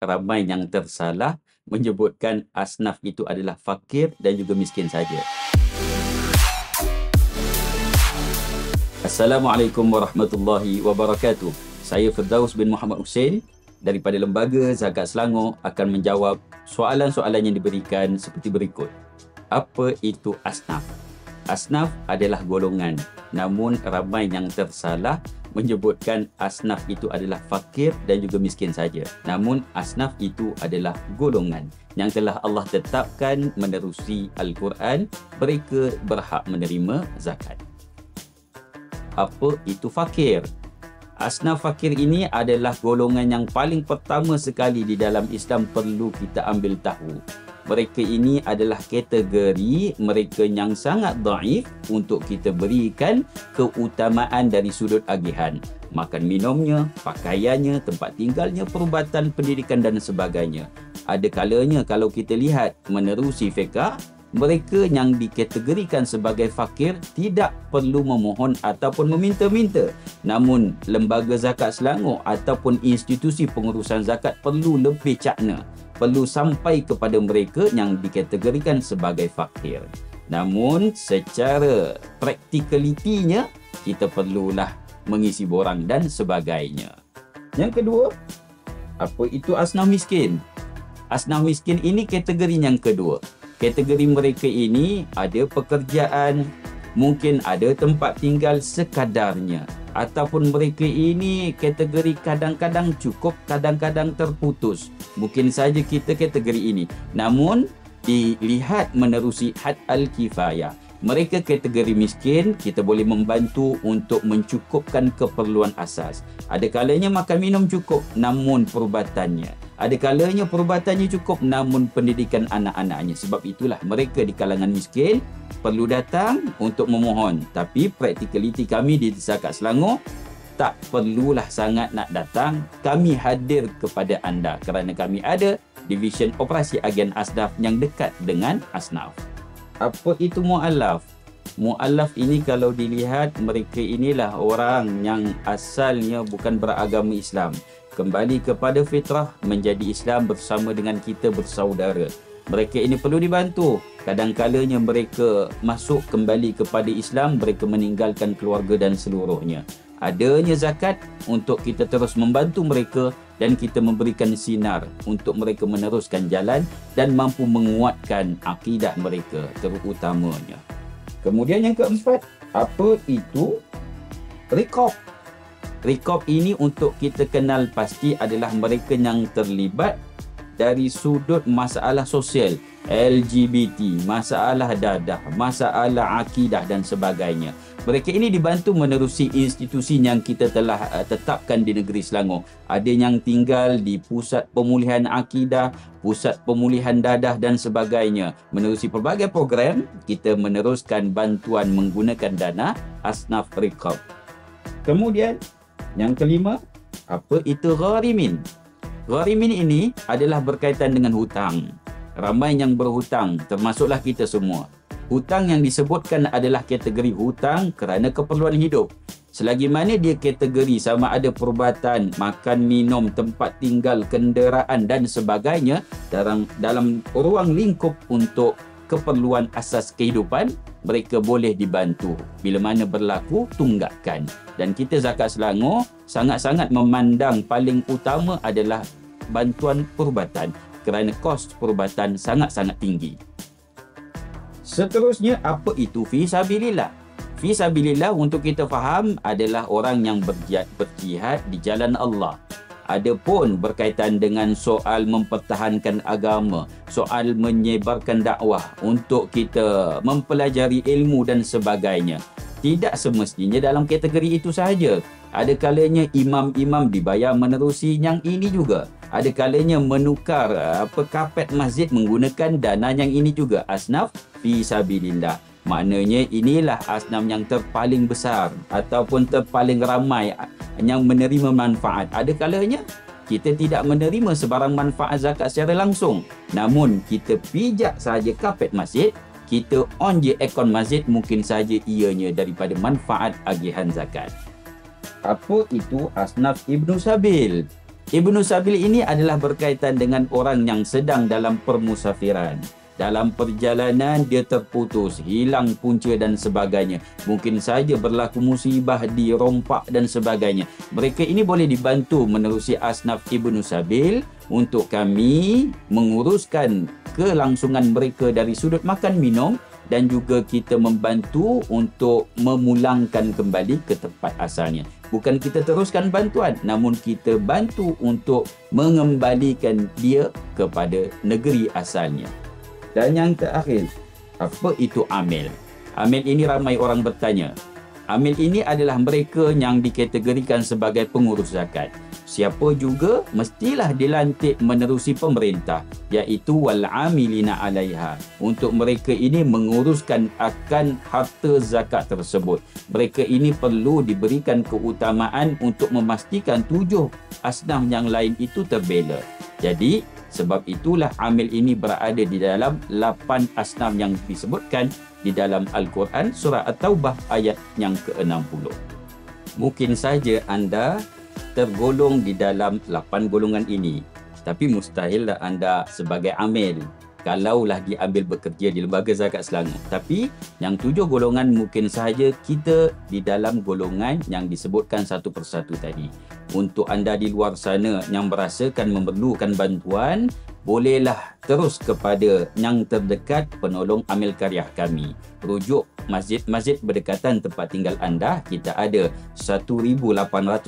ramai yang tersalah menyebutkan asnaf itu adalah fakir dan juga miskin saja. Assalamualaikum warahmatullahi wabarakatuh. Saya Firdaus bin Muhammad Hussein daripada Lembaga Zakat Selangor akan menjawab soalan-soalan yang diberikan seperti berikut. Apa itu asnaf? Asnaf adalah golongan, namun ramai yang tersalah menyebutkan asnaf itu adalah fakir dan juga miskin saja. Namun asnaf itu adalah golongan yang telah Allah tetapkan menerusi Al-Quran, mereka berhak menerima zakat. Apa itu fakir? Asnaf fakir ini adalah golongan yang paling pertama sekali di dalam Islam perlu kita ambil tahu. Mereka ini adalah kategori mereka yang sangat dhaif untuk kita berikan keutamaan dari sudut agihan. Makan minumnya, pakaiannya, tempat tinggalnya, perubatan, pendidikan dan sebagainya. Ada kalanya kalau kita lihat menerusi fiqh, mereka yang dikategorikan sebagai fakir tidak perlu memohon ataupun meminta-minta. Namun, Lembaga Zakat Selangor ataupun institusi pengurusan zakat perlu lebih cakna. Perlu sampai kepada mereka yang dikategorikan sebagai fakir. Namun, secara praktikalitinya, kita perlulah mengisi borang dan sebagainya. Yang kedua, apa itu asnaf miskin? Asnaf miskin ini kategori yang kedua. Kategori mereka ini ada pekerjaan, mungkin ada tempat tinggal sekadarnya. Ataupun mereka ini kategori kadang-kadang cukup, kadang-kadang terputus. Mungkin saja kita kategori ini. Namun, dilihat menerusi had al-kifayah. Mereka kategori miskin, kita boleh membantu untuk mencukupkan keperluan asas. Ada kalanya makan minum cukup, namun perubatannya. Ada kalanya perubatannya cukup, namun pendidikan anak-anaknya. Sebab itulah mereka di kalangan miskin perlu datang untuk memohon. Tapi praktikaliti kami di Zakat Selangor, tak perlulah sangat nak datang. Kami hadir kepada anda kerana kami ada Division Operasi Agen Asnaf yang dekat dengan asnaf. Apa itu mu'allaf? Mu'allaf ini kalau dilihat, mereka inilah orang yang asalnya bukan beragama Islam. Kembali kepada fitrah, menjadi Islam bersama dengan kita bersaudara. Mereka ini perlu dibantu. Kadang-kalanya mereka masuk kembali kepada Islam, mereka meninggalkan keluarga dan seluruhnya. Adanya zakat untuk kita terus membantu mereka dan kita memberikan sinar untuk mereka meneruskan jalan dan mampu menguatkan akidah mereka terutamanya. Kemudian yang keempat, apa itu riqab? Riqab ini untuk kita kenal pasti adalah mereka yang terlibat dari sudut masalah sosial, LGBT, masalah dadah, masalah akidah dan sebagainya. Mereka ini dibantu menerusi institusi yang kita telah tetapkan di negeri Selangor. Ada yang tinggal di pusat pemulihan akidah, pusat pemulihan dadah dan sebagainya. Menerusi pelbagai program, kita meneruskan bantuan menggunakan dana asnaf riqab. Kemudian, yang kelima, apa itu gharimin? Gharimin ini adalah berkaitan dengan hutang. Ramai yang berhutang, termasuklah kita semua. Hutang yang disebutkan adalah kategori hutang kerana keperluan hidup. Selagi mana dia kategori sama ada perubatan, makan, minum, tempat tinggal, kenderaan dan sebagainya dalam ruang lingkup untuk keperluan asas kehidupan, mereka boleh dibantu. Bila mana berlaku, tunggakan. Dan kita Zakat Selangor sangat-sangat memandang paling utama adalah bantuan perubatan kerana kos perubatan sangat-sangat tinggi. Seterusnya, apa itu fisabilillah? Fisabilillah untuk kita faham adalah orang yang berjihad di jalan Allah. Adapun berkaitan dengan soal mempertahankan agama, soal menyebarkan dakwah untuk kita mempelajari ilmu dan sebagainya, tidak semestinya dalam kategori itu sahaja. Ada kalanya imam-imam dibayar menerusi yang ini juga. Ada kalanya menukar kapet masjid menggunakan dana yang ini juga. Asnaf fisabilillah. Maknanya inilah asnaf yang terpaling besar ataupun terpaling ramai yang menerima manfaat. Ada kalanya kita tidak menerima sebarang manfaat zakat secara langsung. Namun kita pijak sahaja kapet masjid, kita on je akaun masjid, mungkin saja ianya daripada manfaat agihan zakat. Apa itu asnaf Ibnu Sabil? Ibnu Sabil ini adalah berkaitan dengan orang yang sedang dalam permusafiran. Dalam perjalanan dia terputus, hilang punca dan sebagainya. Mungkin saja berlaku musibah, dirompak dan sebagainya. Mereka ini boleh dibantu menerusi asnaf Ibnu Sabil untuk kami menguruskan kelangsungan mereka dari sudut makan minum, dan juga kita membantu untuk memulangkan kembali ke tempat asalnya. Bukan kita teruskan bantuan, namun kita bantu untuk mengembalikan dia kepada negeri asalnya. Dan yang terakhir, apa itu amil? Amil ini ramai orang bertanya. Amil ini adalah mereka yang dikategorikan sebagai pengurus zakat. Siapa juga mestilah dilantik menerusi pemerintah, iaitu wal amilina 'alaiha. Untuk mereka ini menguruskan akan harta zakat tersebut. Mereka ini perlu diberikan keutamaan untuk memastikan 7 asnaf yang lain itu terbela. Jadi sebab itulah amil ini berada di dalam 8 asnaf yang disebutkan di dalam Al-Quran surah At-Taubah ayat yang ke-60. Mungkin saja anda tergolong di dalam 8 golongan ini, tapi mustahillah anda sebagai amil kalaulah diambil bekerja di Lembaga Zakat Selangor. Tapi yang 7 golongan mungkin sahaja kita di dalam golongan yang disebutkan satu persatu tadi. Untuk anda di luar sana yang merasakan memerlukan bantuan, bolehlah terus kepada yang terdekat penolong amil karyah kami. Rujuk masjid-masjid berdekatan tempat tinggal anda. Kita ada 1,800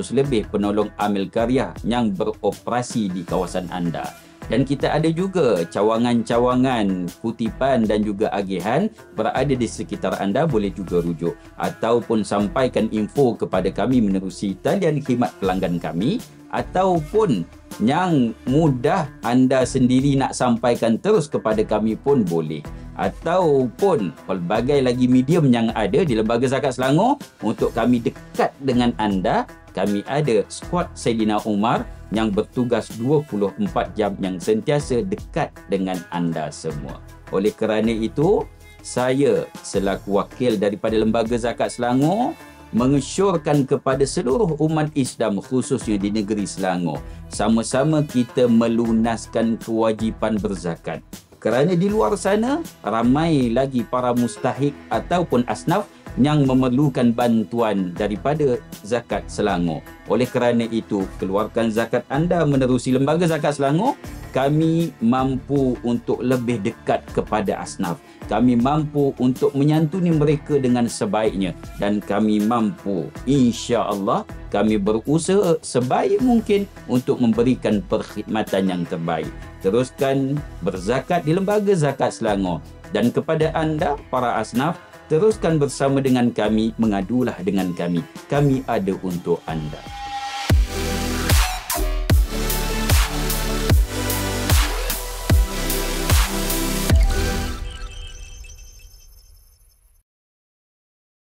lebih penolong amil karyah yang beroperasi di kawasan anda. Dan kita ada juga cawangan-cawangan kutipan dan juga agihan berada di sekitar anda. Boleh juga rujuk ataupun sampaikan info kepada kami menerusi talian khidmat pelanggan kami, ataupun yang mudah anda sendiri nak sampaikan terus kepada kami pun boleh. Ataupun pelbagai lagi medium yang ada di Lembaga Zakat Selangor untuk kami dekat dengan anda. Kami ada skuad Saidina Umar yang bertugas 24 jam yang sentiasa dekat dengan anda semua. Oleh kerana itu, saya selaku wakil daripada Lembaga Zakat Selangor mengesyorkan kepada seluruh umat Islam khususnya di negeri Selangor, sama-sama kita melunaskan kewajipan berzakat. Kerana di luar sana ramai lagi para mustahik ataupun asnaf yang memerlukan bantuan daripada Zakat Selangor. Oleh kerana itu, keluarkan zakat anda menerusi Lembaga Zakat Selangor. Kami mampu untuk lebih dekat kepada asnaf. Kami mampu untuk menyantuni mereka dengan sebaiknya. Dan kami mampu, insya-Allah, kami berusaha sebaik mungkin untuk memberikan perkhidmatan yang terbaik. Teruskan berzakat di Lembaga Zakat Selangor. Dan kepada anda, para asnaf, teruskan bersama dengan kami, mengadulah dengan kami. Kami ada untuk anda.